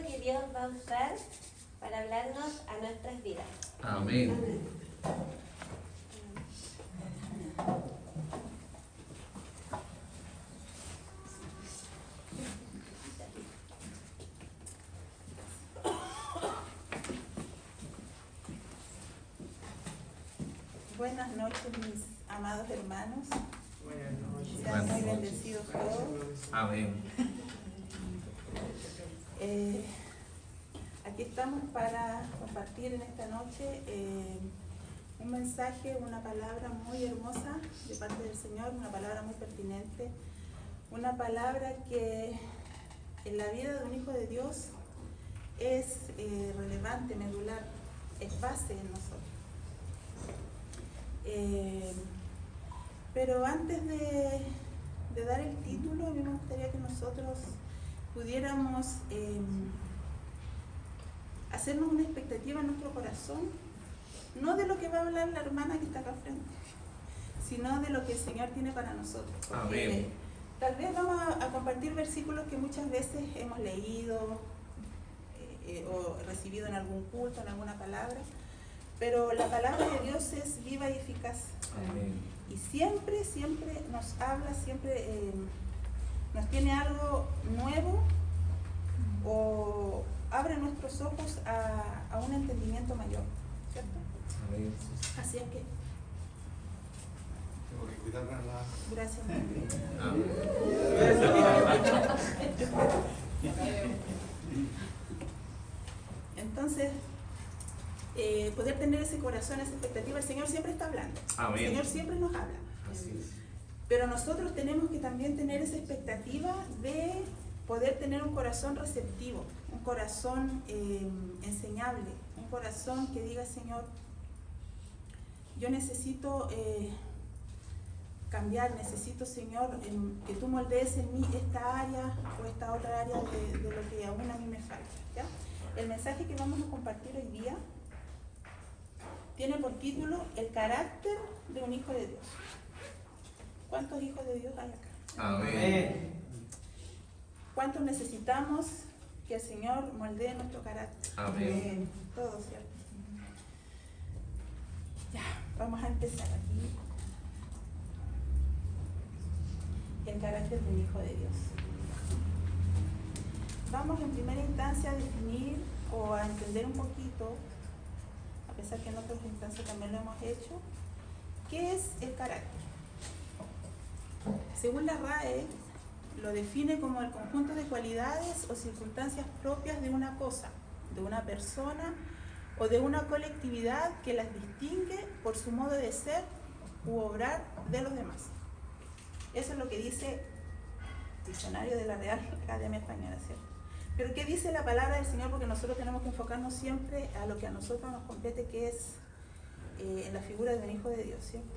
que Dios va a usar para hablarnos a nuestras vidas. Amén. Buenas noches, mis amados hermanos. Buenas noches. Sean muy bendecidos todos. Amén. Aquí estamos para compartir en esta noche un mensaje, una palabra muy hermosa de parte del Señor, una palabra muy pertinente, una palabra que en la vida de un hijo de Dios es relevante, medular, es base en nosotros. Pero antes de dar el título, a mí me gustaría que nosotros pudiéramos hacernos una expectativa en nuestro corazón, no de lo que va a hablar la hermana que está acá al frente, sino de lo que el Señor tiene para nosotros. Amén. Tal vez vamos a compartir versículos que muchas veces hemos leído o recibido en algún culto, en alguna palabra, pero la palabra de Dios es viva y eficaz. Amén. Y siempre, siempre nos habla, siempre nos tiene algo nuevo o abre nuestros ojos a un entendimiento mayor, ¿cierto? Amén. Así es que, Tengo que cuidar a la... gracias. Entonces, poder tener ese corazón, esa expectativa, el Señor siempre está hablando. Amén. El Señor siempre nos habla. Así es. Pero nosotros tenemos que también tener esa expectativa de poder tener un corazón receptivo, un corazón enseñable, un corazón que diga, Señor, yo necesito cambiar, necesito, Señor, que tú moldees en mí esta área o esta otra área de lo que aún a mí me falta, ¿ya? El mensaje que vamos a compartir hoy día tiene por título El carácter de un hijo de Dios. ¿Cuántos hijos de Dios hay acá? Amén. ¿Cuántos necesitamos que el Señor moldee nuestro carácter? Amén. Todos, ¿cierto? Ya, vamos a empezar aquí. El carácter de un hijo de Dios. Vamos en primera instancia a definir o a entender un poquito, a pesar que en otras instancias también lo hemos hecho, ¿qué es el carácter? Según la RAE, lo define como el conjunto de cualidades o circunstancias propias de una cosa, de una persona o de una colectividad que las distingue por su modo de ser u obrar de los demás. Eso es lo que dice el diccionario de la Real Academia Española, ¿cierto? Pero ¿qué dice la palabra del Señor? Porque nosotros tenemos que enfocarnos siempre a lo que a nosotros nos compete, que es en la figura de un hijo de Dios, ¿cierto?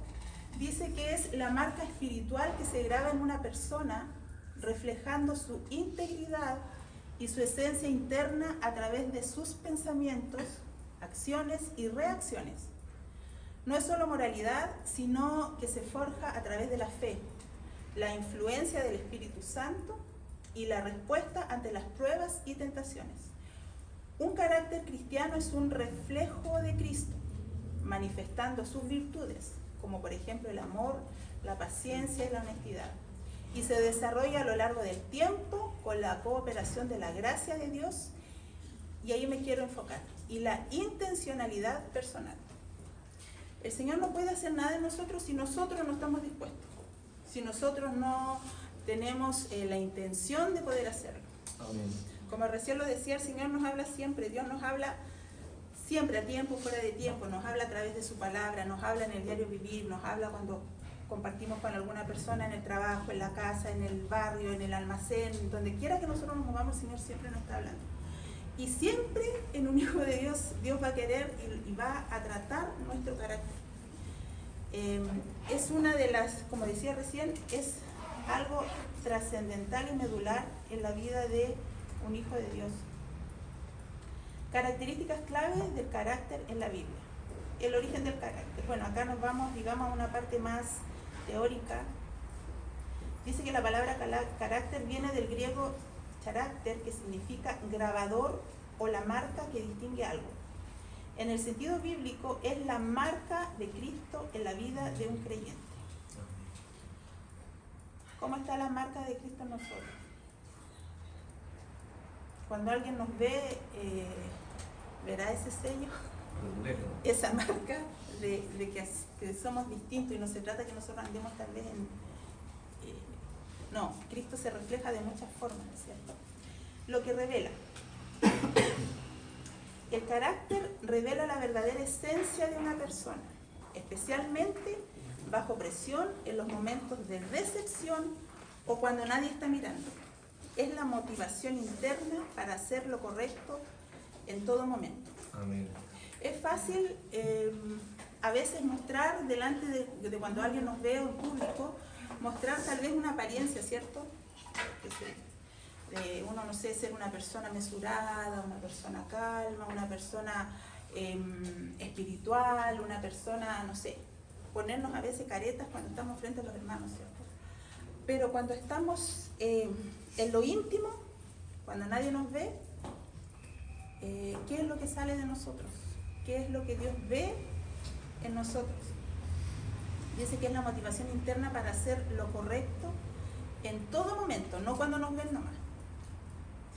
Dice que es la marca espiritual que se graba en una persona, reflejando su integridad y su esencia interna a través de sus pensamientos, acciones y reacciones. No es solo moralidad, sino que se forja a través de la fe, la influencia del Espíritu Santo y la respuesta ante las pruebas y tentaciones. Un carácter cristiano es un reflejo de Cristo, manifestando sus virtudes, como por ejemplo el amor, la paciencia y la honestidad, y se desarrolla a lo largo del tiempo con la cooperación de la gracia de Dios, y ahí me quiero enfocar, y la intencionalidad personal. El Señor no puede hacer nada en nosotros si nosotros no estamos dispuestos, si nosotros no tenemos la intención de poder hacerlo. Amén. Como recién lo decía, el Señor nos habla siempre, Dios nos habla siempre, a tiempo, fuera de tiempo, nos habla a través de su palabra, nos habla en el diario vivir, nos habla cuando compartimos con alguna persona en el trabajo, en la casa, en el barrio, en el almacén, donde quiera que nosotros nos movamos, el Señor siempre nos está hablando. Y siempre en un hijo de Dios, Dios va a querer y va a tratar nuestro carácter. Es una de las, como decía recién, es algo trascendental y medular en la vida de un hijo de Dios. Características claves del carácter en la Biblia. El origen del carácter. Bueno, acá nos vamos, digamos, a una parte más teórica. Dice que la palabra carácter viene del griego carácter, que significa grabador o la marca que distingue algo. En el sentido bíblico es la marca de Cristo en la vida de un creyente. ¿Cómo está la marca de Cristo en nosotros? Cuando alguien nos ve, verá ese sello, esa marca de que somos distintos, y no se trata que nosotros andemos tal vez en... no, Cristo se refleja de muchas formas, ¿cierto? Lo que revela. El carácter revela la verdadera esencia de una persona, especialmente bajo presión, en los momentos de decepción o cuando nadie está mirando. Es la motivación interna para hacer lo correcto en todo momento. Amén. Es fácil a veces mostrar delante de cuando alguien nos ve o en público, mostrar tal vez una apariencia, ¿cierto? Uno, no sé, ser una persona mesurada, una persona calma, una persona espiritual, una persona, no sé, ponernos a veces caretas cuando estamos frente a los hermanos, ¿cierto? Pero cuando estamos en lo íntimo, cuando nadie nos ve, ¿qué es lo que sale de nosotros? ¿Qué es lo que Dios ve en nosotros? Dice que es la motivación interna para hacer lo correcto en todo momento, no cuando nos ven nomás,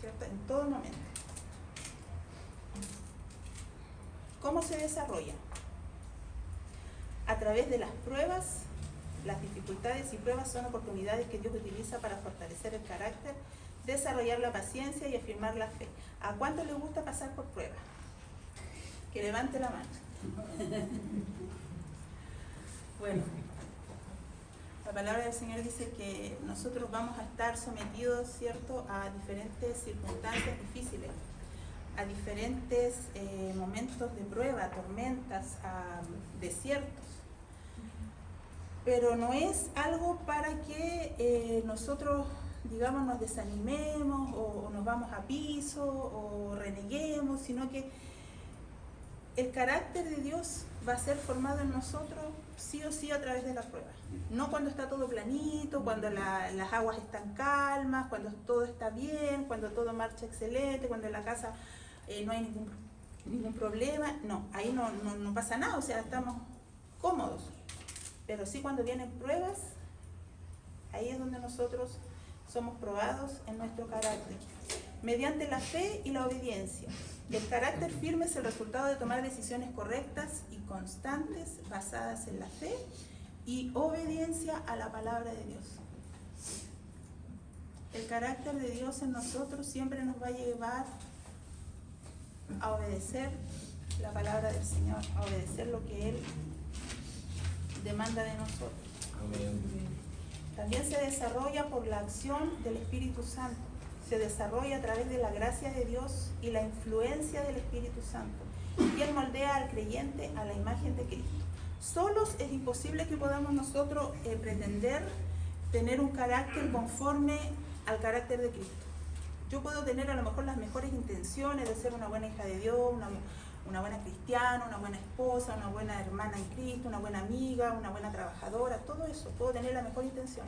¿cierto? En todo momento. ¿Cómo se desarrolla? A través de las pruebas. Las dificultades y pruebas son oportunidades que Dios utiliza para fortalecer el carácter, desarrollar la paciencia y afirmar la fe. ¿A cuánto les gusta pasar por pruebas? Que levante la mano. Bueno, la palabra del Señor dice que nosotros vamos a estar sometidos, ¿cierto?, a diferentes circunstancias difíciles, a diferentes momentos de prueba, tormentas, a desiertos. Pero no es algo para que nosotros, digamos, nos desanimemos o nos vamos a piso o reneguemos, sino que el carácter de Dios va a ser formado en nosotros sí o sí a través de la prueba. No cuando está todo planito, cuando las aguas están calmas, cuando todo está bien, cuando todo marcha excelente, cuando en la casa no hay ningún problema. No, ahí no pasa nada, o sea, estamos cómodos. Pero sí cuando vienen pruebas, ahí es donde nosotros somos probados en nuestro carácter. Mediante la fe y la obediencia. El carácter firme es el resultado de tomar decisiones correctas y constantes basadas en la fe y obediencia a la palabra de Dios. El carácter de Dios en nosotros siempre nos va a llevar a obedecer la palabra del Señor, a obedecer lo que Él demanda de nosotros. Amén. También se desarrolla por la acción del Espíritu Santo. Se desarrolla a través de la gracia de Dios y la influencia del Espíritu Santo, quien moldea al creyente a la imagen de Cristo. Solos es imposible que podamos nosotros pretender tener un carácter conforme al carácter de Cristo. Yo puedo tener a lo mejor las mejores intenciones de ser una buena hija de Dios, una buena cristiana, una buena esposa, una buena hermana en Cristo, una buena amiga, una buena trabajadora, todo eso, puedo tener la mejor intención.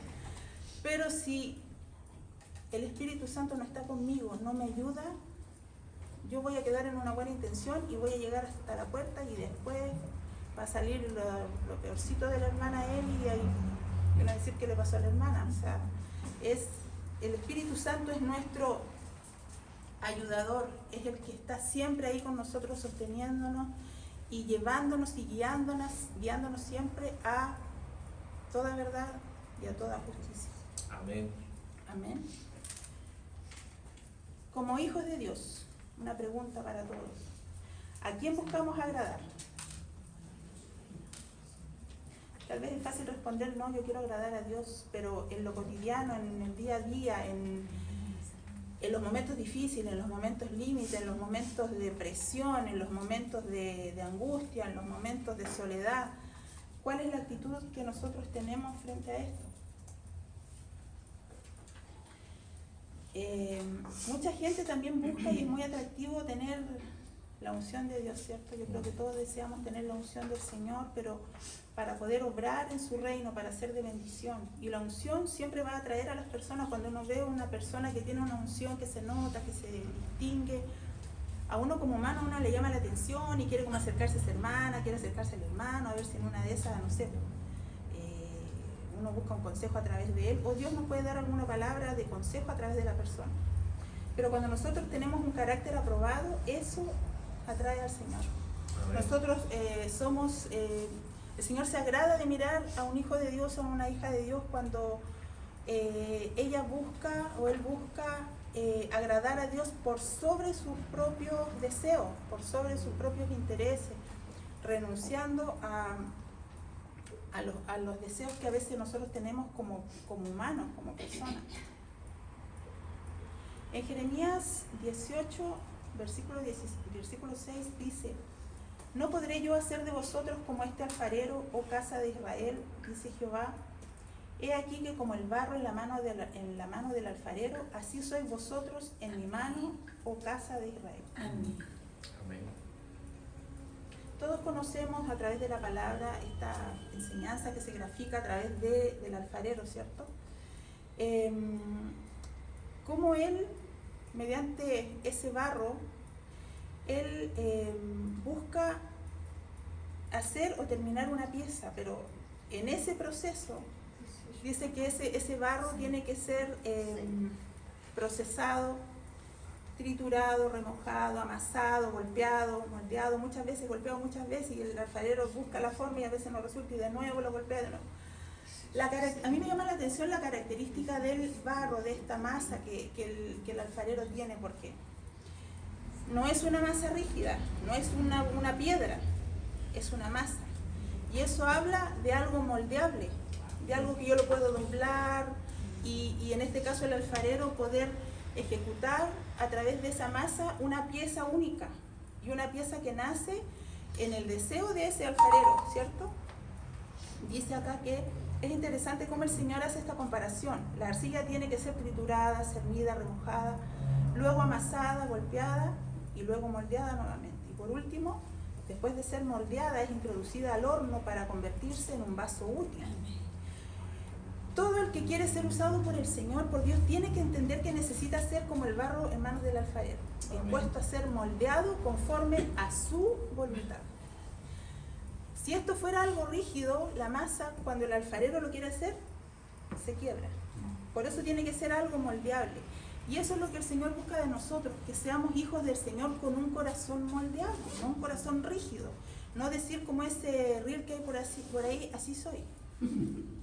Pero si el Espíritu Santo no está conmigo, no me ayuda, yo voy a quedar en una buena intención y voy a llegar hasta la puerta y después va a salir lo peorcito de la hermana a él y ahí van a decir qué le pasó a la hermana. O sea, el Espíritu Santo es nuestro ayudador, es el que está siempre ahí con nosotros sosteniéndonos y llevándonos y guiándonos siempre a toda verdad y a toda justicia. Amén. Amén. Como hijos de Dios, una pregunta para todos. ¿A quién buscamos agradar? Tal vez es fácil responder, no, yo quiero agradar a Dios, pero en lo cotidiano, en el día a día, en los momentos difíciles, en los momentos límites, en los momentos de presión, en los momentos de angustia, en los momentos de soledad, ¿cuál es la actitud que nosotros tenemos frente a esto? Mucha gente también busca y es muy atractivo tener La unción de Dios, ¿cierto? Yo creo que todos deseamos tener la unción del Señor, pero para poder obrar en su reino, para ser de bendición. Y la unción siempre va a atraer a las personas. Cuando uno ve a una persona que tiene una unción, que se nota, que se distingue, a uno como humano, uno le llama la atención y quiere como acercarse a esa hermana, quiere acercarse al hermano, a ver si en una de esas, no sé, uno busca un consejo a través de él, o Dios nos puede dar alguna palabra de consejo a través de la persona. Pero cuando nosotros tenemos un carácter aprobado, eso atrae al Señor. Amén. Nosotros somos, el Señor se agrada de mirar a un hijo de Dios o a una hija de Dios cuando ella busca o él busca agradar a Dios por sobre sus propios deseos, por sobre sus propios intereses, renunciando a los deseos que a veces nosotros tenemos como humanos, como personas. En Jeremías 18, versículo 6 dice: ¿no podré yo hacer de vosotros como este alfarero, oh casa de Israel? Dice Jehová. He aquí que como el barro en la mano del alfarero, así sois vosotros en mi mano, oh casa de Israel. Amén. Amén. Todos conocemos a través de la palabra esta enseñanza que se grafica a través del alfarero, ¿cierto? Cómo él, mediante ese barro, él busca hacer o terminar una pieza, pero en ese proceso dice que ese barro tiene que ser procesado, triturado, remojado, amasado, golpeado, moldeado muchas veces, golpeado muchas veces, y el alfarero busca la forma y a veces no resulta y de nuevo lo golpea de nuevo. A mí me llama la atención la característica del barro, de esta masa que el alfarero tiene, porque no es una masa rígida, no es una piedra, es una masa. Y eso habla de algo moldeable, de algo que yo lo puedo doblar y en este caso el alfarero poder ejecutar a través de esa masa una pieza única y una pieza que nace en el deseo de ese alfarero, ¿cierto? Dice acá que es interesante cómo el Señor hace esta comparación. La arcilla tiene que ser triturada, cernida, remojada, luego amasada, golpeada y luego moldeada nuevamente. Y por último, después de ser moldeada, es introducida al horno para convertirse en un vaso útil. Todo el que quiere ser usado por el Señor, por Dios, tiene que entender que necesita ser como el barro en manos del alfarero, dispuesto a ser moldeado conforme a su voluntad. Si esto fuera algo rígido, la masa, cuando el alfarero lo quiere hacer, se quiebra. Por eso tiene que ser algo moldeable. Y eso es lo que el Señor busca de nosotros, que seamos hijos del Señor con un corazón moldeable, no un corazón rígido. No decir como ese reel que hay por ahí, así soy.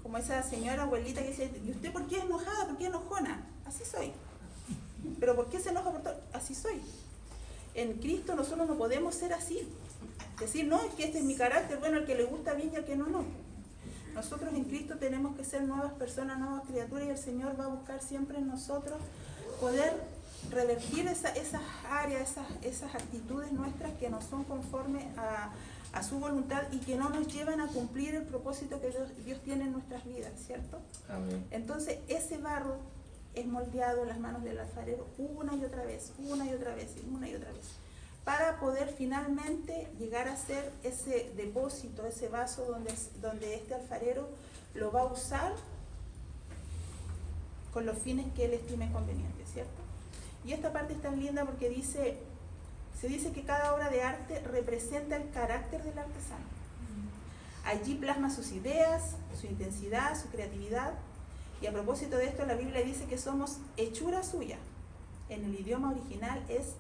Como esa señora abuelita que dice: ¿y usted por qué es enojada? ¿Por qué es enojona? Así soy. ¿Pero por qué se enoja por todo? Así soy. En Cristo nosotros no podemos ser así. Decir, no, es que este es mi carácter, bueno, el que le gusta bien y el que no, no. Nosotros en Cristo tenemos que ser nuevas personas, nuevas criaturas, y el Señor va a buscar siempre en nosotros poder revertir esas áreas, esas actitudes nuestras que no son conformes a su voluntad y que no nos llevan a cumplir el propósito que Dios tiene en nuestras vidas, ¿cierto? Amén. Entonces ese barro es moldeado en las manos del alfarero una y otra vez, una y otra vez, una y otra vez, para poder finalmente llegar a ser ese depósito, ese vaso donde este alfarero lo va a usar con los fines que él estime convenientes, ¿cierto? Y esta parte es tan linda porque se dice que cada obra de arte representa el carácter del artesano. Allí plasma sus ideas, su intensidad, su creatividad. Y a propósito de esto, la Biblia dice que somos hechura suya. En el idioma original es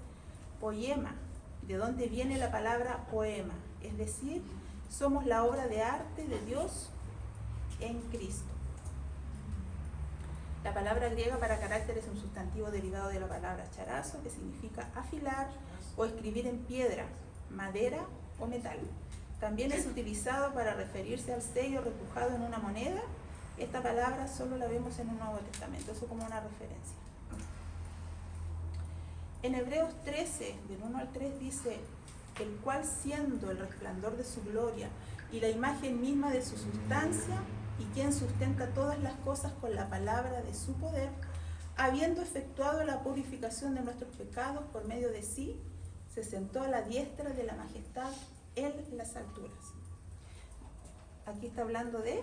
poema, de donde viene la palabra poema. Es decir, somos la obra de arte de Dios en Cristo. La palabra griega para carácter es un sustantivo derivado de la palabra charazo, que significa afilar o escribir en piedra, madera o metal. También es utilizado para referirse al sello repujado en una moneda. Esta palabra solo la vemos en el Nuevo Testamento, eso como una referencia. En Hebreos 13, del 1 al 3 dice: el cual siendo el resplandor de su gloria y la imagen misma de su sustancia, y quien sustenta todas las cosas con la palabra de su poder, habiendo efectuado la purificación de nuestros pecados por medio de sí, se sentó a la diestra de la majestad en las alturas. Aquí está hablando de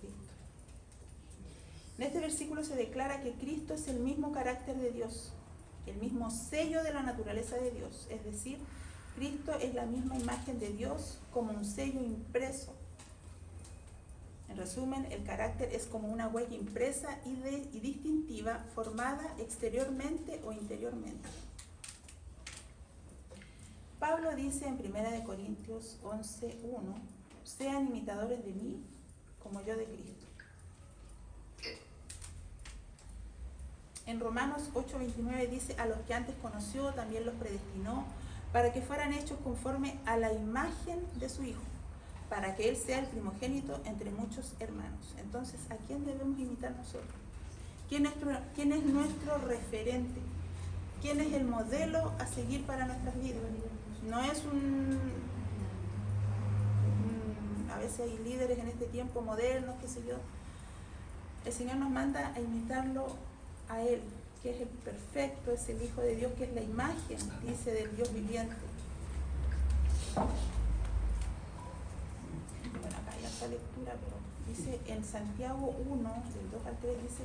Cristo. En este versículo se declara que Cristo es el mismo carácter de Dios, el mismo sello de la naturaleza de Dios, es decir, Cristo es la misma imagen de Dios como un sello impreso. En resumen, el carácter es como una huella impresa y distintiva, formada exteriormente o interiormente. Pablo dice en 1 Corintios 11:1, sean imitadores de mí como yo de Cristo. En Romanos 8:29 dice, a los que antes conoció también los predestinó para que fueran hechos conforme a la imagen de su Hijo, para que Él sea el primogénito entre muchos hermanos. Entonces, ¿a quién debemos imitar nosotros? ¿Quién es nuestro referente? ¿Quién es el modelo a seguir para nuestras vidas? No es a veces hay líderes en este tiempo modernos, qué sé yo. El Señor nos manda a imitarlo a Él, que es el perfecto, es el Hijo de Dios, que es la imagen, dice, del Dios viviente. Bueno, acá hay esta lectura, pero dice en Santiago 1, del 2 al 3, dice,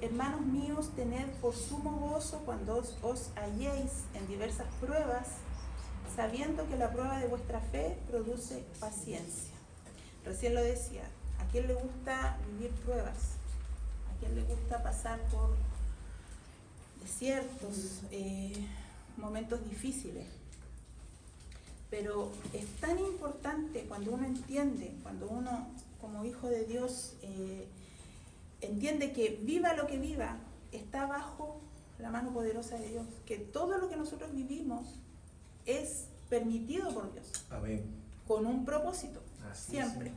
hermanos míos, tened por sumo gozo cuando os halléis en diversas pruebas, sabiendo que la prueba de vuestra fe produce paciencia. Recién lo decía, ¿a quién le gusta vivir pruebas? ¿A quién le gusta pasar por desiertos, momentos difíciles? Pero es tan importante cuando uno entiende, cuando uno como hijo de Dios entiende que viva lo que viva, está bajo la mano poderosa de Dios, que todo lo que nosotros vivimos es permitido por Dios. Amén. Con un propósito, Así siempre. es.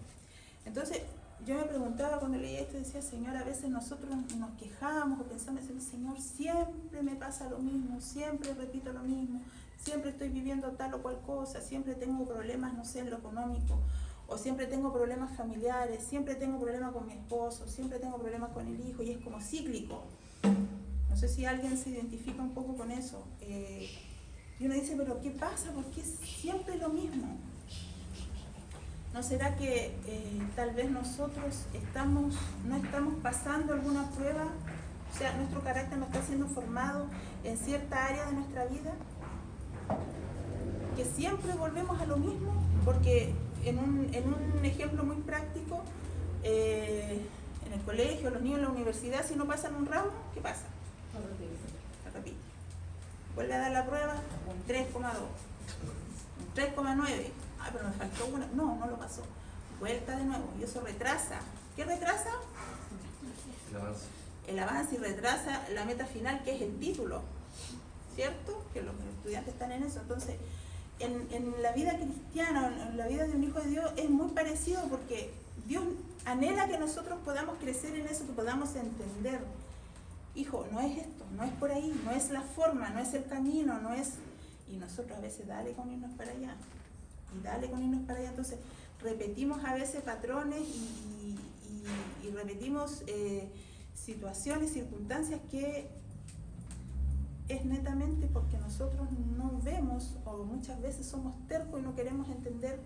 Entonces, yo me preguntaba cuando leía esto, decía, Señor, a veces nosotros nos quejamos o pensamos, Señor, siempre me pasa lo mismo, siempre repito lo mismo, siempre estoy viviendo tal o cual cosa, siempre tengo problemas, no sé, en lo económico, o siempre tengo problemas familiares, siempre tengo problemas con mi esposo, siempre tengo problemas con el hijo, y es como cíclico. No sé si alguien se identifica un poco con eso. Y uno dice, pero ¿qué pasa? ¿Por qué siempre lo mismo? ¿No será que tal vez nosotros no estamos pasando alguna prueba? O sea, nuestro carácter no está siendo formado en cierta área de nuestra vida. Que siempre volvemos a lo mismo. Porque en un ejemplo muy práctico, en el colegio, los niños en la universidad, si no pasan un ramo, ¿qué pasa? Se repite. Vuelve a dar la prueba, un 3,2, un 3,9. Ah, pero me faltó una. No lo pasó. Vuelta de nuevo. Y eso retrasa. ¿Qué retrasa? El avance. El avance, y retrasa la meta final, que es el título. ¿Cierto? Que los estudiantes están en eso. Entonces, en la vida cristiana, en la vida de un hijo de Dios, es muy parecido, porque Dios anhela que nosotros podamos crecer en eso, que podamos entender. Hijo, no es esto, no es por ahí, no es la forma, no es el camino, no es... Y nosotros a veces dale con irnos para allá. Y dale con irnos para allá. Entonces repetimos a veces patrones y repetimos situaciones, circunstancias que es netamente porque nosotros no vemos, o muchas veces somos tercos y no queremos entender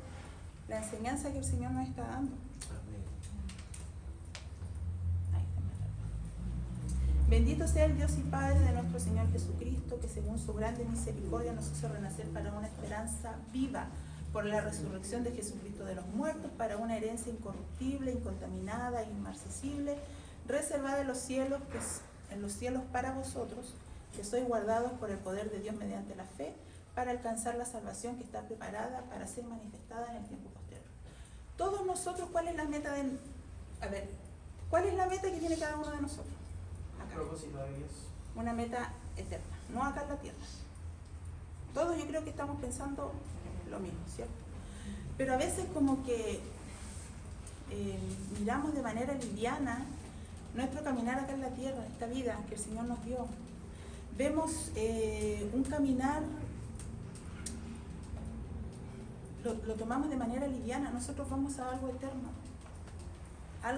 la enseñanza que el Señor nos está dando. Amén. Bendito sea el Dios y Padre de nuestro Señor Jesucristo, que según su grande misericordia nos hizo renacer para una esperanza viva por la resurrección de Jesucristo de los muertos, para una herencia incorruptible, incontaminada e inmarcesible, reservada en los cielos para vosotros, que sois guardados por el poder de Dios mediante la fe, para alcanzar la salvación que está preparada para ser manifestada en el tiempo posterior. Todos nosotros, ¿cuál es la meta que tiene cada uno de nosotros? Acá. Propósito de Dios. Una meta eterna, no acá en la tierra. Todos yo creo que estamos pensando lo mismo, ¿cierto? Pero a veces como que miramos de manera liviana nuestro caminar acá en la tierra, esta vida que el Señor nos dio. Vemos un caminar, lo tomamos de manera liviana. Nosotros vamos a algo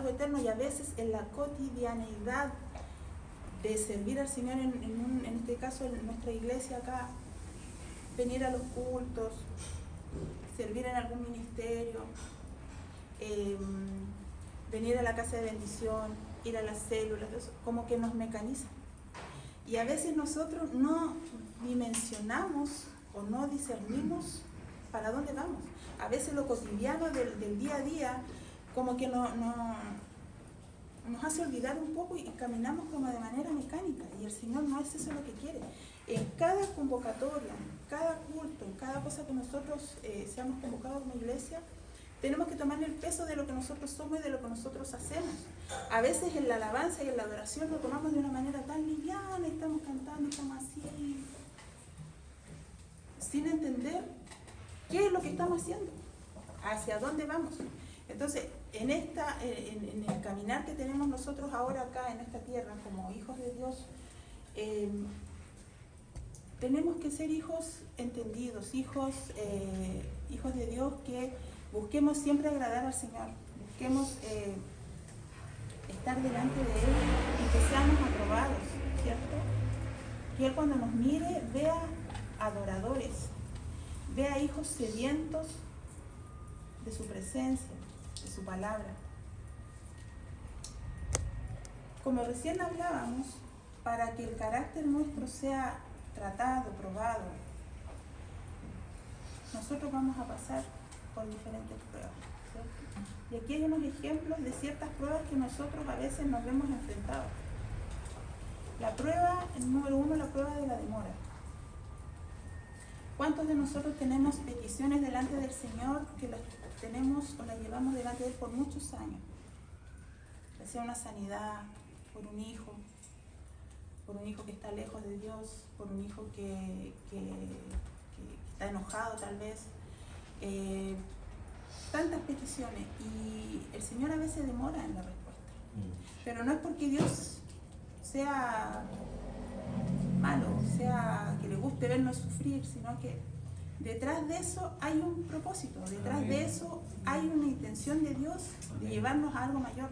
eterno, y a veces en la cotidianeidad de servir al Señor en este caso en nuestra iglesia acá, venir a los cultos, servir en algún ministerio, venir a la casa de bendición, ir a las células, eso, como que nos mecaniza. Y a veces nosotros no dimensionamos o no discernimos para dónde vamos. A veces lo cotidiano del día a día como que nos hace olvidar un poco y caminamos como de manera mecánica. Y el Señor no es eso lo que quiere. En cada convocatoria, en cada culto, en cada cosa que nosotros seamos convocados como iglesia, tenemos que tomar el peso de lo que nosotros somos y de lo que nosotros hacemos. A veces en la alabanza y en la adoración lo tomamos de una manera tan liviana, estamos cantando, estamos así, sin entender qué es lo que estamos haciendo, hacia dónde vamos. Entonces, en el caminar que tenemos nosotros ahora acá en esta tierra como hijos de Dios, tenemos que ser hijos entendidos, hijos de Dios, que busquemos siempre agradar al Señor, busquemos estar delante de Él y que seamos aprobados, ¿cierto? Que Él cuando nos mire vea adoradores, vea hijos sedientos de su presencia, de su palabra. Como recién hablábamos, para que el carácter nuestro sea tratado, probado, nosotros vamos a pasar por diferentes pruebas, ¿cierto? Y aquí hay unos ejemplos de ciertas pruebas que nosotros a veces nos vemos enfrentados. La prueba, el número 1, la prueba de la demora. ¿Cuántos de nosotros tenemos peticiones delante del Señor que las tenemos o las llevamos delante de Él por muchos años? Ya sea una sanidad, por un hijo que está lejos de Dios, por un hijo que está enojado tal vez, tantas peticiones, y el Señor a veces demora en la respuesta. Pero no es porque Dios sea malo, sea que le guste vernos sufrir, sino que detrás de eso hay un propósito, detrás de eso hay una intención de Dios de llevarnos a algo mayor,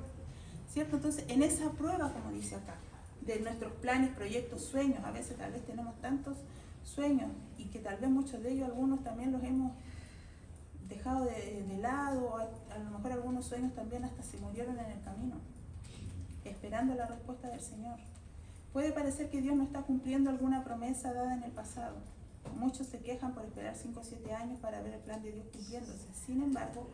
¿cierto? Entonces, en esa prueba, como dice acá, de nuestros planes, proyectos, sueños, a veces tal vez tenemos tantos sueños y que tal vez muchos de ellos, algunos también los hemos dejado de lado, a lo mejor algunos sueños también hasta se murieron en el camino, esperando la respuesta del Señor. Puede parecer que Dios no está cumpliendo alguna promesa dada en el pasado. Muchos se quejan por esperar 5 o 7 años para ver el plan de Dios cumpliéndose. Sin embargo,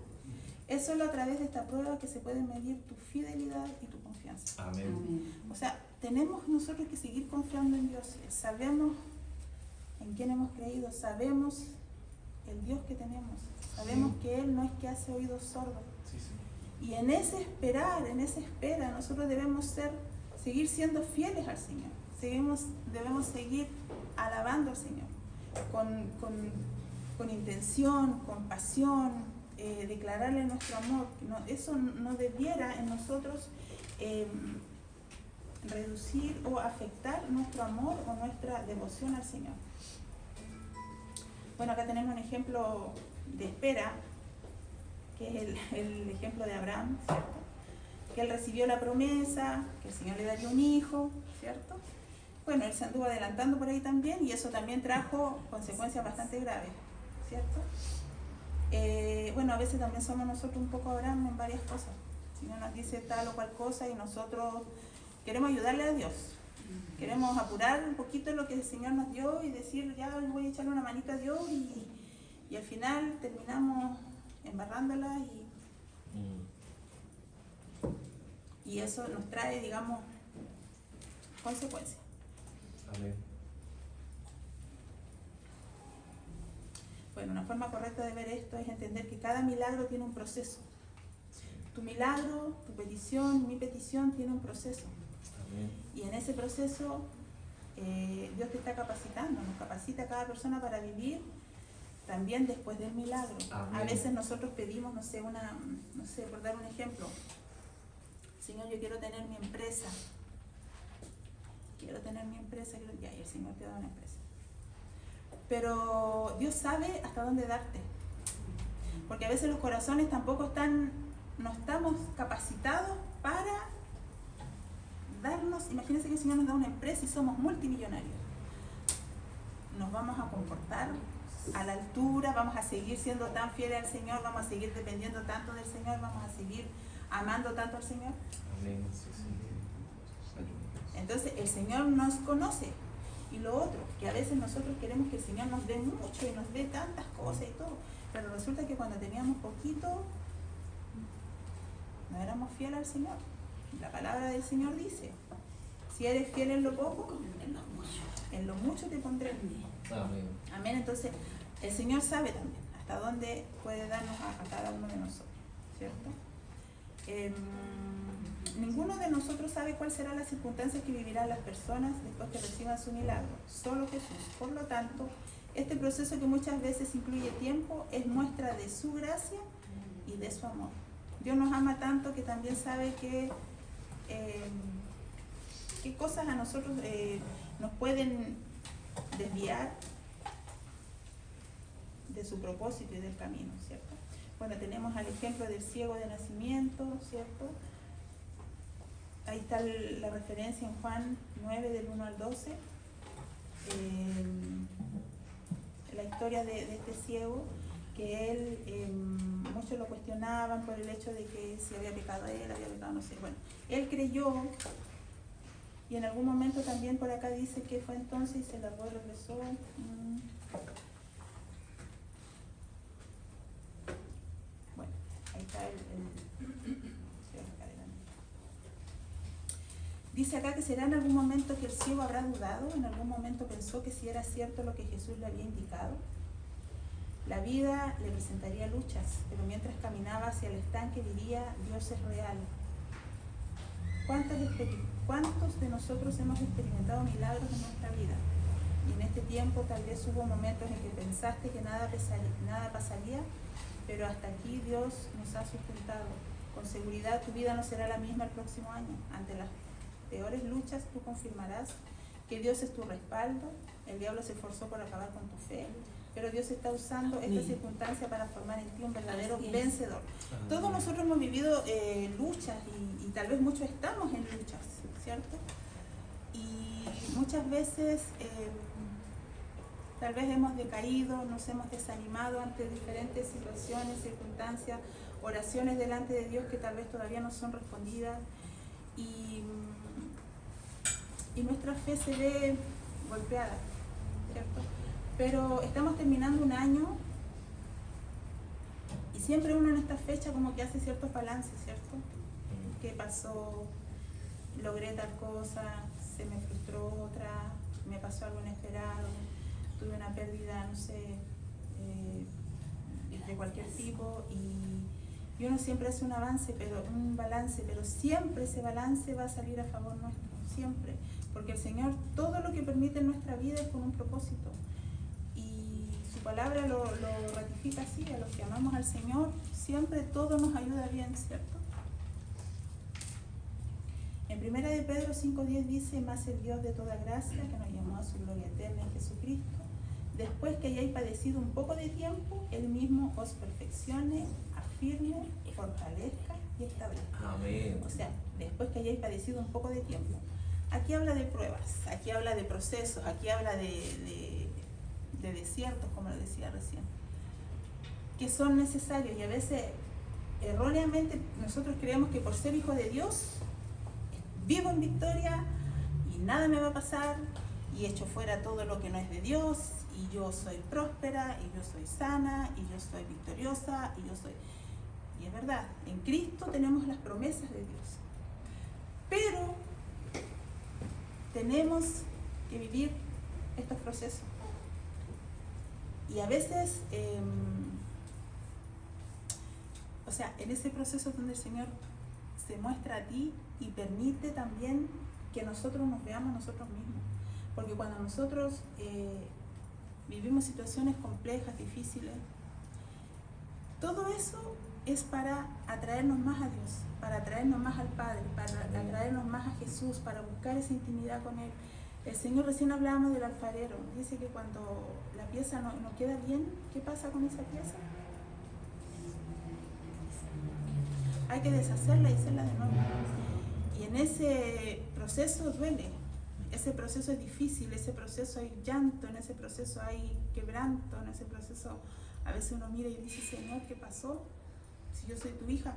es solo a través de esta prueba que se puede medir tu fidelidad y tu confianza. Amén. O sea, tenemos nosotros que seguir confiando en Dios. Sabemos en quién hemos creído, sabemos el Dios que tenemos, sabemos que Él no es que hace oídos sordos. Y en ese esperar, en esa espera, nosotros debemos seguir siendo fieles al Señor. Debemos seguir alabando al Señor con intención, con pasión, declararle nuestro amor. Eso no debiera en nosotros reducir o afectar nuestro amor o nuestra devoción al Señor. Bueno, acá tenemos un ejemplo de espera, que es el ejemplo de Abraham, ¿cierto? Que él recibió la promesa, que el Señor le daría un hijo, ¿cierto? Bueno, él se anduvo adelantando por ahí también y eso también trajo consecuencias bastante graves, ¿cierto? Bueno, a veces también somos nosotros un poco Abraham en varias cosas. El Señor nos dice tal o cual cosa y nosotros queremos ayudarle a Dios. Queremos apurar un poquito lo que el Señor nos dio y decir, ya voy a echarle una manita a Dios y al final terminamos embarrándola y eso nos trae, digamos, consecuencias. Amén. Bueno, una forma correcta de ver esto es entender que cada milagro tiene un proceso. Tu milagro, tu petición, mi petición tiene un proceso. Amén. Y en ese proceso Dios te está capacitando, nos capacita a cada persona para vivir también después del milagro. Amén. A veces nosotros pedimos, no sé, por dar un ejemplo, Señor, yo quiero tener mi empresa. Y el Señor te da una empresa. Pero Dios sabe hasta dónde darte. Porque a veces los corazones tampoco no estamos capacitados para dar imagínense que el Señor nos da una empresa y somos multimillonarios. Nos vamos a comportar a la altura, vamos a seguir siendo tan fieles al Señor, vamos a seguir dependiendo tanto del Señor, vamos a seguir amando tanto al Señor. Amén. Sí, sí. Entonces el Señor nos conoce. Y lo otro, que a veces nosotros queremos que el Señor nos dé mucho y nos dé tantas cosas y todo, pero resulta que cuando teníamos poquito, no éramos fieles al Señor. La palabra del Señor dice, si eres fiel en lo poco, en lo mucho te pondré. Amén. Amén. Entonces el Señor sabe también hasta dónde puede darnos a cada uno de nosotros, ¿cierto? Ninguno de nosotros sabe cuál será la circunstancia que vivirán las personas después que reciban su milagro, solo Jesús. Por lo tanto, este proceso que muchas veces incluye tiempo es muestra de su gracia y de su amor. Dios nos ama tanto que también sabe que qué cosas a nosotros nos pueden desviar de su propósito y del camino, ¿cierto? Bueno, tenemos al ejemplo del ciego de nacimiento, ¿cierto? Ahí está la referencia en Juan 9, del 1 al 12. La historia de este ciego, que él, muchos lo cuestionaban por el hecho de que si había pecado él, había pecado no sé. Bueno, él creyó, y en algún momento también por acá dice que fue entonces y se largó y regresó. Bueno, ahí está dice acá que será en algún momento que el ciego habrá dudado, en algún momento pensó que si era cierto lo que Jesús le había indicado. La vida le presentaría luchas, pero mientras caminaba hacia el estanque diría, Dios es real. ¿Cuántos de nosotros hemos experimentado milagros en nuestra vida? Y en este tiempo tal vez hubo momentos en que pensaste que nada pasaría, pero hasta aquí Dios nos ha sustentado. Con seguridad tu vida no será la misma el próximo año. Ante las peores luchas tú confirmarás que Dios es tu respaldo. El diablo se esforzó por acabar con tu fe, pero Dios está usando esta circunstancia para formar en ti un verdadero vencedor. Todos nosotros hemos vivido luchas y tal vez muchos estamos en luchas, ¿cierto? Y muchas veces tal vez hemos decaído, nos hemos desanimado ante diferentes situaciones, circunstancias, oraciones delante de Dios que tal vez todavía no son respondidas y nuestra fe se ve golpeada, ¿cierto? Pero estamos terminando un año y siempre uno en esta fecha como que hace ciertos balances, ¿cierto? ¿Qué pasó? Logré tal cosa, se me frustró otra, me pasó algo inesperado, tuve una pérdida, no sé, de cualquier tipo y uno siempre hace un balance, pero siempre ese balance va a salir a favor nuestro, siempre, porque el Señor todo lo que permite en nuestra vida es con un propósito. Su palabra lo ratifica así, a los que amamos al Señor, siempre todo nos ayuda bien, ¿cierto? En 1 de Pedro 5:10 dice, más el Dios de toda gracia, que nos llamó a su gloria eterna en Jesucristo, después que hayáis padecido un poco de tiempo, Él mismo os perfeccione, afirme, fortalezca y establezca. Amén. O sea, después que hayáis padecido un poco de tiempo. Aquí habla de pruebas, aquí habla de procesos, aquí habla de desiertos, como lo decía recién, que son necesarios y a veces erróneamente nosotros creemos que por ser hijo de Dios vivo en victoria y nada me va a pasar y echo fuera todo lo que no es de Dios y yo soy próspera y yo soy sana y yo soy victoriosa y es verdad, en Cristo tenemos las promesas de Dios, pero tenemos que vivir estos procesos. Y a veces, en ese proceso donde el Señor se muestra a ti y permite también que nosotros nos veamos nosotros mismos. Porque cuando nosotros vivimos situaciones complejas, difíciles, todo eso es para atraernos más a Dios, para atraernos más al Padre, para atraernos más a Jesús, para buscar esa intimidad con Él. El Señor, recién hablábamos del alfarero, dice que cuando la pieza no queda bien, ¿qué pasa con esa pieza? Hay que deshacerla y hacerla de nuevo. Y en ese proceso duele, ese proceso es difícil, ese proceso hay llanto, en ese proceso hay quebranto, en ese proceso a veces uno mira y dice, Señor, ¿qué pasó? Si yo soy tu hija,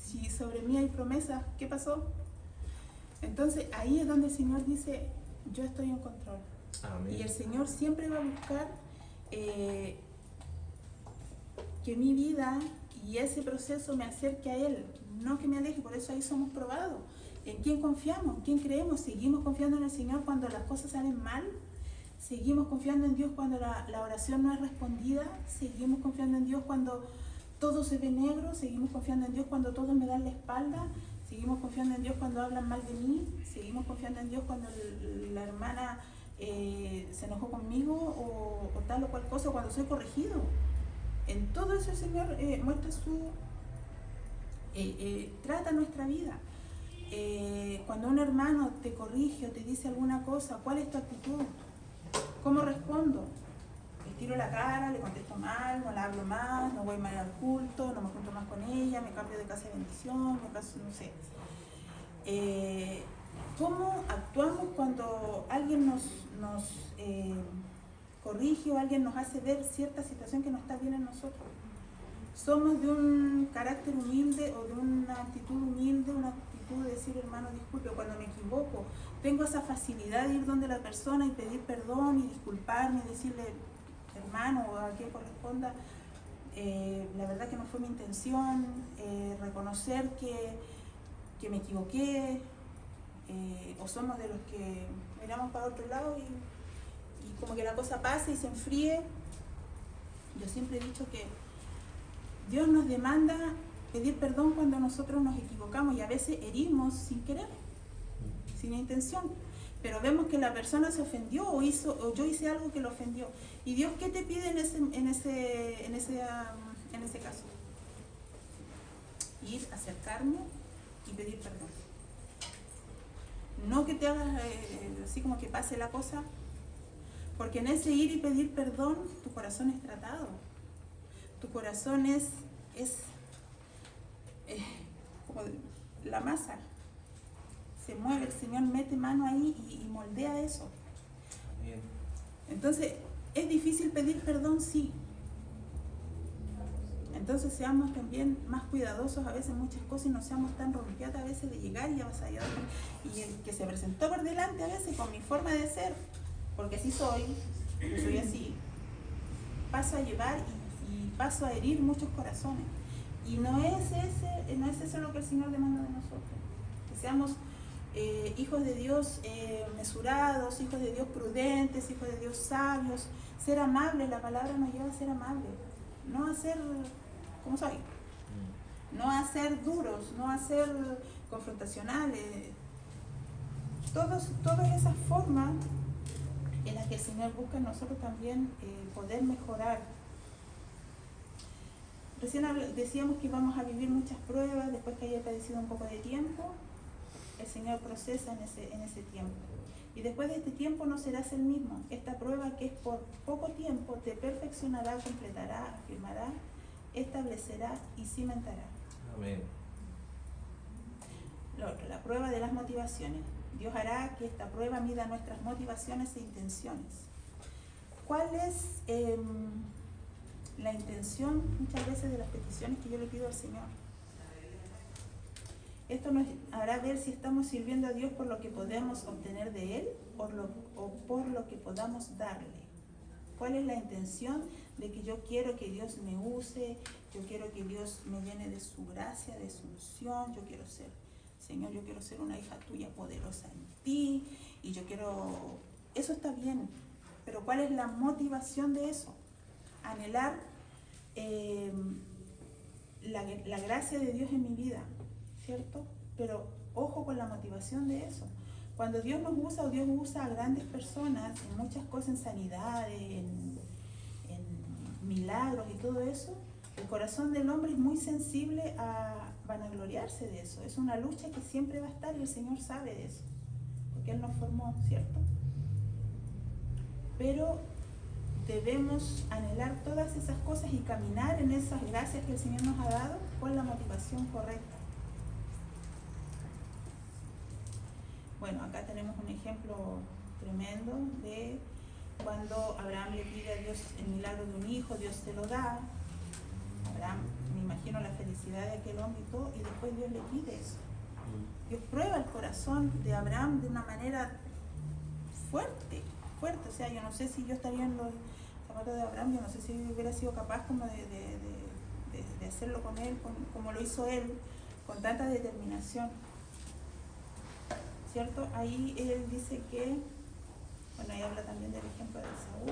si sobre mí hay promesas, ¿qué pasó? Entonces ahí es donde el Señor dice, yo estoy en control. Amén. Y el Señor siempre va a buscar que mi vida y ese proceso me acerque a Él, no que me aleje. Por eso ahí somos probados. ¿En quién confiamos? ¿En quién creemos? ¿Seguimos confiando en el Señor cuando las cosas salen mal? ¿Seguimos confiando en Dios cuando la oración no es respondida? ¿Seguimos confiando en Dios cuando todo se ve negro? ¿Seguimos confiando en Dios cuando todos me dan la espalda? ¿Seguimos confiando en Dios cuando hablan mal de mí? ¿Seguimos confiando en Dios cuando la hermana se enojó conmigo o tal o cual cosa, o cuando soy corregido? En todo eso el Señor muestra trata nuestra vida. Cuando un hermano te corrige o te dice alguna cosa, ¿cuál es tu actitud? ¿Cómo respondo? Le tiro la cara, le contesto mal, no la hablo más, no voy mal al culto, no me junto más con ella, me cambio de casa de bendición, me caso, no sé. ¿Cómo actuamos cuando alguien nos corrige o alguien nos hace ver cierta situación que no está bien en nosotros? ¿Somos de un carácter humilde o de una actitud humilde, una actitud de decir, hermano, disculpe, cuando me equivoco? Tengo esa facilidad de ir donde la persona y pedir perdón y disculparme y decirle, hermano, o a quien corresponda, la verdad que no fue mi intención, reconocer que me equivoqué, o somos de los que miramos para otro lado y como que la cosa pase y se enfríe. Yo siempre he dicho que Dios nos demanda pedir perdón cuando nosotros nos equivocamos y a veces herimos sin querer, sin intención, pero vemos que la persona se ofendió o yo hice algo que lo ofendió. ¿Y Dios qué te pide en ese caso? Ir, acercarme y pedir perdón. No que te hagas así como que pase la cosa, porque en ese ir y pedir perdón, tu corazón es tratado. Tu corazón es como la masa. Se mueve, el Señor mete mano ahí y moldea eso. Amén. Entonces, ¿es difícil pedir perdón? Sí. Entonces seamos también más cuidadosos a veces en muchas cosas y no seamos tan rompiadas a veces de llegar y avasallar. Y el que se presentó por delante a veces con mi forma de ser, porque así soy, yo soy así, paso a llevar y paso a herir muchos corazones. Y no es eso lo que el Señor demanda de nosotros. Que seamos hijos de Dios mesurados, hijos de Dios prudentes, hijos de Dios sabios, ser amables. La palabra nos lleva a ser amables, no a ser como soy, no a ser duros, no a ser confrontacionales. Todas esas formas en las que el Señor busca en nosotros también poder mejorar. Recién decíamos que vamos a vivir muchas pruebas después que haya padecido un poco de tiempo. El Señor procesa en ese tiempo. Y después de este tiempo no serás el mismo. Esta prueba, que es por poco tiempo, te perfeccionará, completará, afirmará, establecerá y cimentará. Amén. Lo otro, la prueba de las motivaciones. Dios hará que esta prueba mida nuestras motivaciones e intenciones. ¿Cuál es la intención muchas veces de las peticiones que yo le pido al Señor? Esto nos hará ver si estamos sirviendo a Dios por lo que podemos obtener de Él o por lo que podamos darle. ¿Cuál es la intención de que yo quiero que Dios me use? Yo quiero que Dios me llene de su gracia, de su unción. Yo quiero ser, Señor, yo quiero ser una hija tuya poderosa en ti. Y yo quiero, eso está bien, pero ¿cuál es la motivación de eso? Anhelar la gracia de Dios en mi vida, ¿cierto? Pero ojo con la motivación de eso. Cuando Dios nos usa, o Dios usa a grandes personas en muchas cosas, en sanidades, en milagros y todo eso, el corazón del hombre es muy sensible a vanagloriarse de eso. Es una lucha que siempre va a estar y el Señor sabe de eso, porque Él nos formó, ¿cierto? Pero debemos anhelar todas esas cosas y caminar en esas gracias que el Señor nos ha dado con la motivación correcta. Bueno, acá tenemos un ejemplo tremendo de cuando Abraham le pide a Dios el milagro de un hijo, Dios se lo da. Abraham, me imagino la felicidad de aquel hombre y todo, y después Dios le pide eso. Dios prueba el corazón de Abraham de una manera fuerte. O sea, yo no sé si yo estaría en los zapatos de Abraham, yo no sé si hubiera sido capaz como de hacerlo con él, como lo hizo él, con tanta determinación. ¿Cierto? Ahí él dice que, bueno, ahí habla también del ejemplo de Saúl.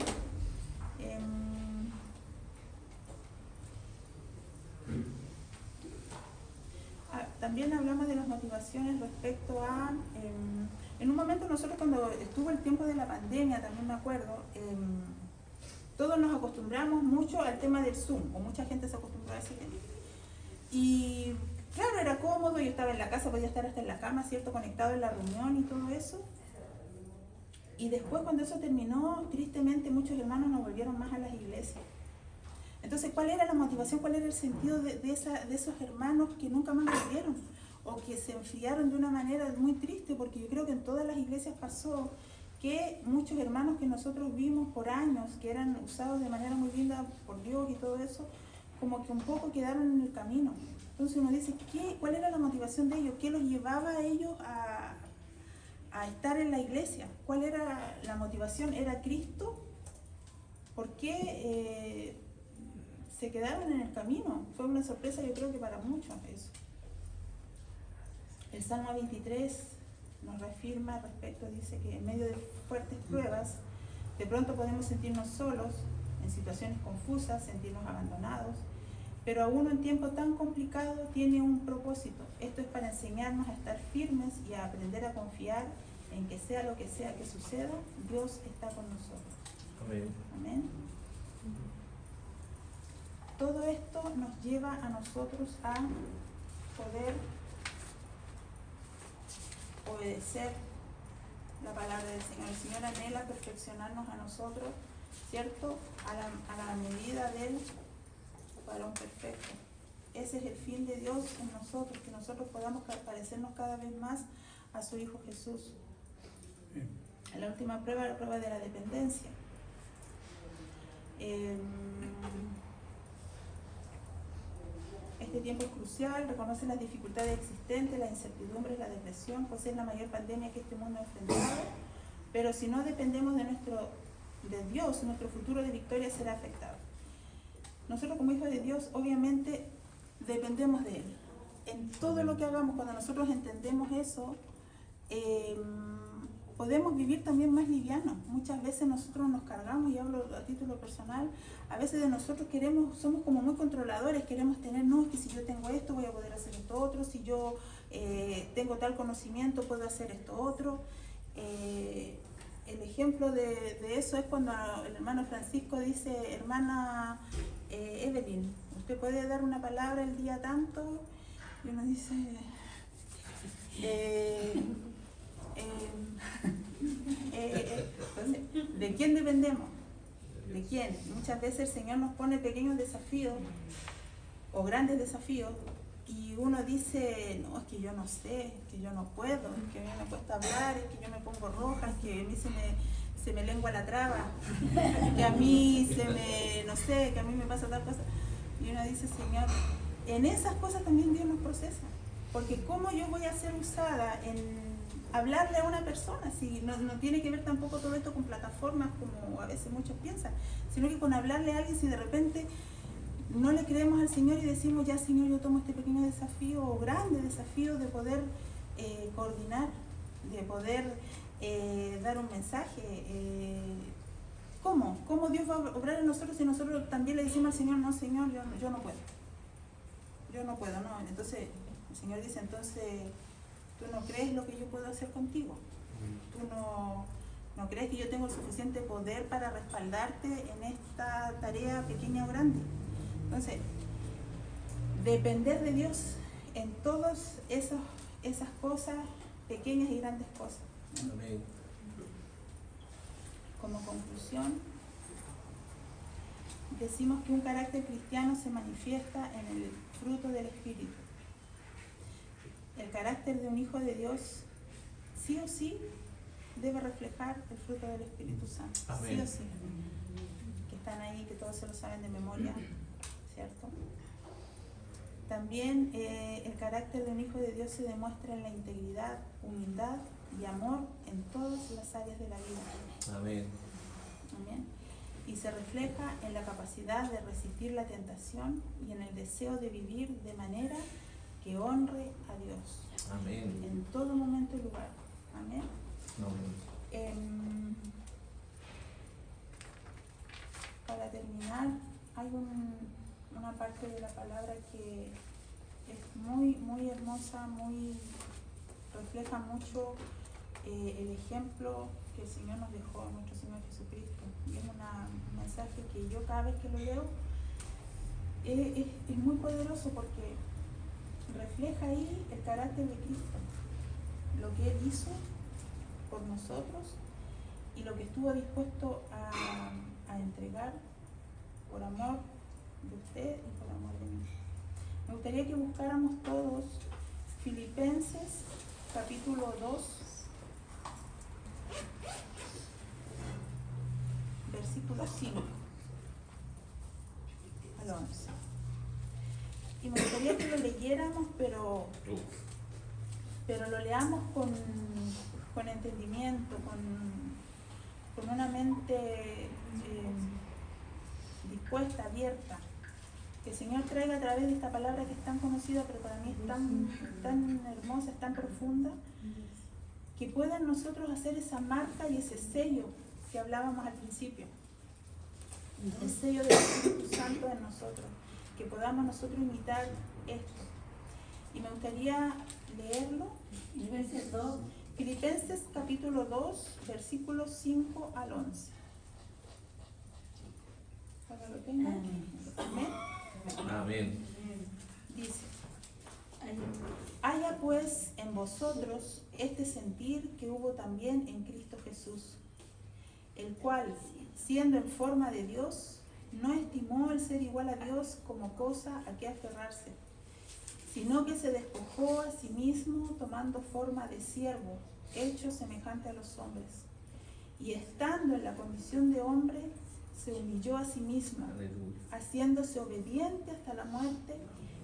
También hablamos de las motivaciones respecto a, en un momento nosotros cuando estuvo el tiempo de la pandemia, también me acuerdo, todos nos acostumbramos mucho al tema del Zoom, o mucha gente se acostumbró a ese tema. Y claro, era cómodo, yo estaba en la casa, podía estar hasta en la cama, ¿cierto? Conectado en la reunión y todo eso. Y después cuando eso terminó, tristemente muchos hermanos no volvieron más a las iglesias. Entonces, ¿cuál era la motivación? ¿Cuál era el sentido de esos hermanos que nunca más volvieron? O que se enfriaron de una manera muy triste, porque yo creo que en todas las iglesias pasó que muchos hermanos que nosotros vimos por años, que eran usados de manera muy linda por Dios y todo eso, como que un poco quedaron en el camino. Entonces uno dice, ¿cuál era la motivación de ellos? ¿Qué los llevaba a ellos a estar en la iglesia? ¿Cuál era la motivación? ¿Era Cristo? ¿Por qué se quedaron en el camino? Fue una sorpresa, yo creo que para muchos eso. El Salmo 23 nos reafirma al respecto, dice que en medio de fuertes pruebas, de pronto podemos sentirnos solos, en situaciones confusas, sentirnos abandonados, pero aún en tiempo tan complicado tiene un propósito. Esto es para enseñarnos a estar firmes y a aprender a confiar en que sea lo que sea que suceda, Dios está con nosotros. Amén. Amén. Todo esto nos lleva a nosotros a poder obedecer la palabra del Señor. El Señor anhela perfeccionarnos a nosotros, ¿cierto? A la medida del varón perfecto. Ese es el fin de Dios en nosotros, que nosotros podamos parecernos cada vez más a su Hijo Jesús. En la última prueba, la prueba de la dependencia. Este tiempo es crucial, reconoce las dificultades existentes, las incertidumbres, la depresión, pues es la mayor pandemia que este mundo ha enfrentado, pero si no dependemos de Dios, nuestro futuro de victoria será afectado. Nosotros como hijos de Dios, obviamente, dependemos de Él. En todo lo que hagamos, cuando nosotros entendemos eso, podemos vivir también más livianos. Muchas veces nosotros nos cargamos, y hablo a título personal, a veces de nosotros somos como muy controladores, queremos tener, no, es que si yo tengo esto voy a poder hacer esto otro, si yo tengo tal conocimiento puedo hacer esto otro. El ejemplo de eso es cuando el hermano Francisco dice, hermana Evelyn, ¿usted puede dar una palabra el día tanto? Y uno dice, entonces, ¿de quién dependemos? ¿De quién? Muchas veces el Señor nos pone pequeños desafíos o grandes desafíos y uno dice, no, es que yo no sé, es que yo no puedo, es que a mí me cuesta hablar, es que yo me pongo roja, es que a mí se me lengua la traba, que a mí no sé, que a mí me pasa tal cosa. Y uno dice, Señor, en esas cosas también Dios nos procesa, porque ¿cómo yo voy a ser usada en hablarle a una persona? Si no tiene que ver tampoco todo esto con plataformas como a veces muchos piensan, sino que con hablarle a alguien, si de repente no le creemos al Señor y decimos, ya Señor, yo tomo este pequeño desafío o grande desafío de poder coordinar, de poder dar un mensaje. ¿Cómo Dios va a obrar en nosotros si nosotros también le decimos al Señor, no Señor, yo no puedo? Yo no puedo, no. Entonces el Señor dice, entonces tú no crees lo que yo puedo hacer contigo. Tú no crees que yo tengo el suficiente poder para respaldarte en esta tarea pequeña o grande. Entonces, depender de Dios en todas esas cosas, pequeñas y grandes cosas. Amén. Como conclusión, decimos que un carácter cristiano se manifiesta en el fruto del Espíritu. El carácter de un hijo de Dios sí o sí debe reflejar el fruto del Espíritu Santo. Amén. Sí o sí. Que están ahí, que todos se lo saben de memoria, ¿cierto? También el carácter de un hijo de Dios se demuestra en la integridad, humildad y amor en todas las áreas de la vida. Amén. Amén. Y se refleja en la capacidad de resistir la tentación y en el deseo de vivir de manera que honre a Dios Amén. en todo momento y lugar. Amén. Amén. Para terminar, hay una parte de la palabra que es muy, muy hermosa, refleja mucho el ejemplo que el Señor nos dejó, nuestro Señor Jesucristo. Y es un mensaje que yo cada vez que lo leo es muy poderoso porque refleja ahí el carácter de Cristo, lo que Él hizo por nosotros y lo que estuvo dispuesto a entregar por amor de usted y por amor de mí. Me gustaría que buscáramos todos Filipenses capítulo 2, versículo 5 al 11. Y me gustaría que lo leyéramos, pero lo leamos con entendimiento, con una mente dispuesta, abierta. Que el Señor traiga a través de esta palabra que es tan conocida, pero para mí es tan hermosa, es tan profunda, que puedan nosotros hacer esa marca y ese sello que hablábamos al principio. El sello del Espíritu Santo en nosotros, que podamos nosotros imitar esto. Y me gustaría leerlo. Filipenses capítulo 2, versículos 5 al 11. Para lo tengan. Amén. Amén. Dice: haya pues en vosotros este sentir que hubo también en Cristo Jesús, el cual, siendo en forma de Dios, no estimó el ser igual a Dios como cosa a que aferrarse, sino que se despojó a sí mismo, tomando forma de siervo, hecho semejante a los hombres, y estando en la condición de hombre, se humilló a sí mismo, Aleluya. haciéndose obediente hasta la muerte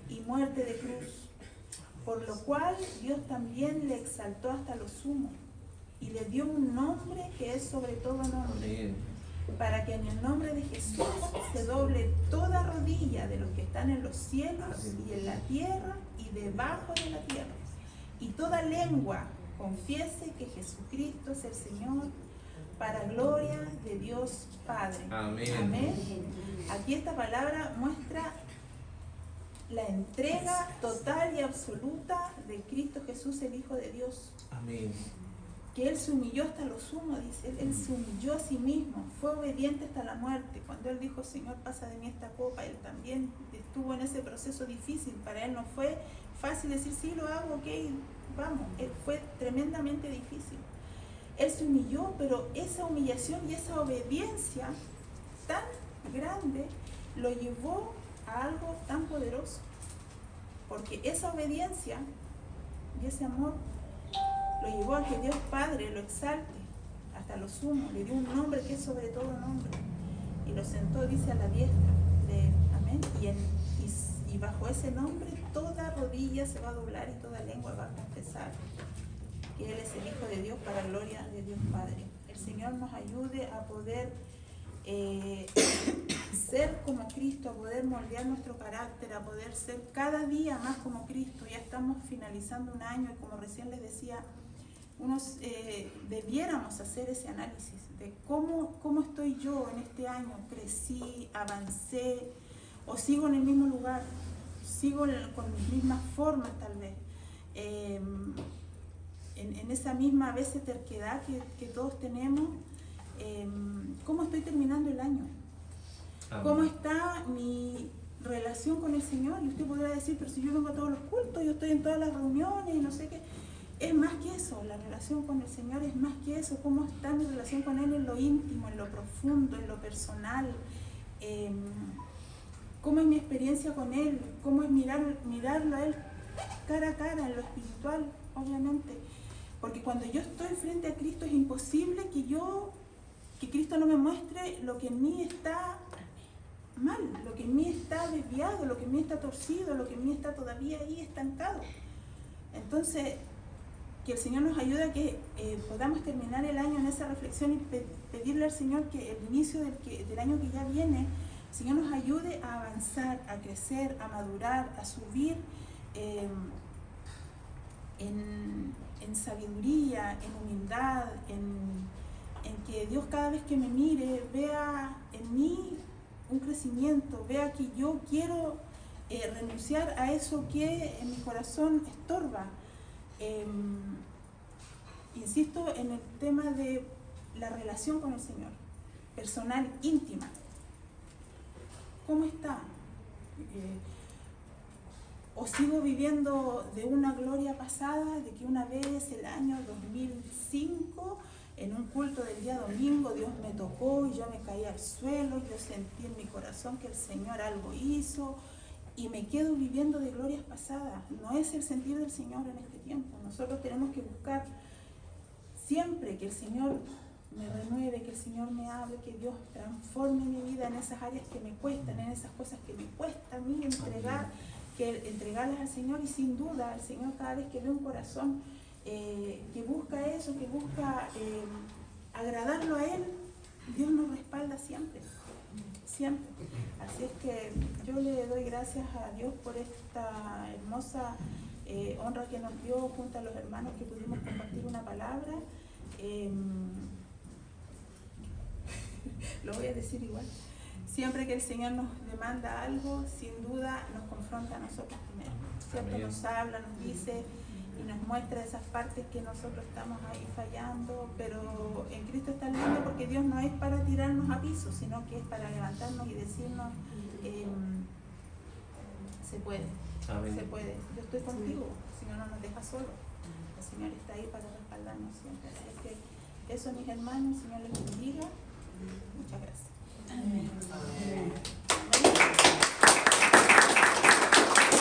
y muerte de cruz, por lo cual Dios también le exaltó hasta lo sumo y le dio un nombre que es sobre todo nombre, Amén. para que en el nombre de Jesús se doble toda rodilla de los que están en los cielos y en la tierra y debajo de la tierra, y toda lengua confiese que Jesucristo es el Señor, para gloria de Dios Padre. Amén. Amén. Aquí esta palabra muestra la entrega total y absoluta de Cristo Jesús, el Hijo de Dios. Amén. Que Él se humilló hasta lo sumo, dice. Él se humilló a sí mismo, fue obediente hasta la muerte. Cuando Él dijo, Señor, pasa de mí esta copa, Él también estuvo en ese proceso difícil. Para Él no fue fácil decir, sí, lo hago, ok, vamos. Él fue tremendamente difícil. Él se humilló, pero esa humillación y esa obediencia tan grande lo llevó a algo tan poderoso. Porque esa obediencia y ese amor lo llevó a que Dios Padre lo exalte hasta lo sumo, le dio un nombre que es sobre todo nombre, y lo sentó, dice, a la diestra de Él. Amén. Y bajo ese nombre toda rodilla se va a doblar y toda lengua va a confesar que Él es el Hijo de Dios, para gloria de Dios Padre. El Señor nos ayude a poder ser como Cristo, a poder moldear nuestro carácter, a poder ser cada día más como Cristo. Ya estamos finalizando un año y, como recién les decía, debiéramos hacer ese análisis de cómo estoy yo en este año. ¿Crecí, avancé o sigo en el mismo lugar? ¿Sigo con mis mismas formas tal vez? En esa misma a veces terquedad que todos tenemos. ¿Cómo estoy terminando el año? Amén. ¿Cómo está mi relación con el Señor? Y usted podrá decir, pero si yo vengo a todos los cultos, yo estoy en todas las reuniones y no sé qué. Es más que eso, la relación con el Señor es más que eso. ¿Cómo está mi relación con Él en lo íntimo, en lo profundo, en lo personal? ¿Cómo es mi experiencia con Él? ¿Cómo es mirarlo a Él cara a cara, en lo espiritual, obviamente? Porque cuando yo estoy frente a Cristo es imposible que Cristo no me muestre lo que en mí está mal, lo que en mí está desviado, lo que en mí está torcido, lo que en mí está todavía ahí estancado. Entonces, que el Señor nos ayude a que podamos terminar el año en esa reflexión y pedirle al Señor que el inicio del año que ya viene, el Señor nos ayude a avanzar, a crecer, a madurar, a subir en sabiduría, en humildad, en que Dios cada vez que me mire vea en mí un crecimiento, vea que yo quiero renunciar a eso que en mi corazón estorba. Insisto en el tema de la relación con el Señor, personal, íntima. ¿Cómo está? ¿O sigo viviendo de una gloria pasada, de que una vez el año 2005, en un culto del día domingo, Dios me tocó y yo me caí al suelo, yo sentí en mi corazón que el Señor algo hizo y me quedo viviendo de glorias pasadas? No es el sentir del Señor en este tiempo. Nosotros tenemos que buscar siempre que el Señor me renueve, que el Señor me hable, que Dios transforme mi vida en esas áreas que me cuestan, en esas cosas que me cuesta a mí entregar, que entregarlas al Señor. Y sin duda el Señor, cada vez que ve un corazón que busca eso, que busca agradarlo a Él, Dios nos respalda siempre, siempre. Así es que yo le doy gracias a Dios por esta hermosa honra que nos dio junto a los hermanos que pudimos compartir una palabra. Lo voy a decir igual. Siempre que el Señor nos demanda algo, sin duda nos confronta a nosotros primero, ¿cierto? Amén. Nos habla, nos dice y nos muestra esas partes que nosotros estamos ahí fallando, pero en Cristo está lindo, porque Dios no es para tirarnos a piso, sino que es para levantarnos y decirnos se puede, Amén. se puede. Yo estoy contigo, el Señor no nos deja solos, el Señor está ahí para respaldarnos siempre. Así es que eso, mis hermanos, el Señor les bendiga.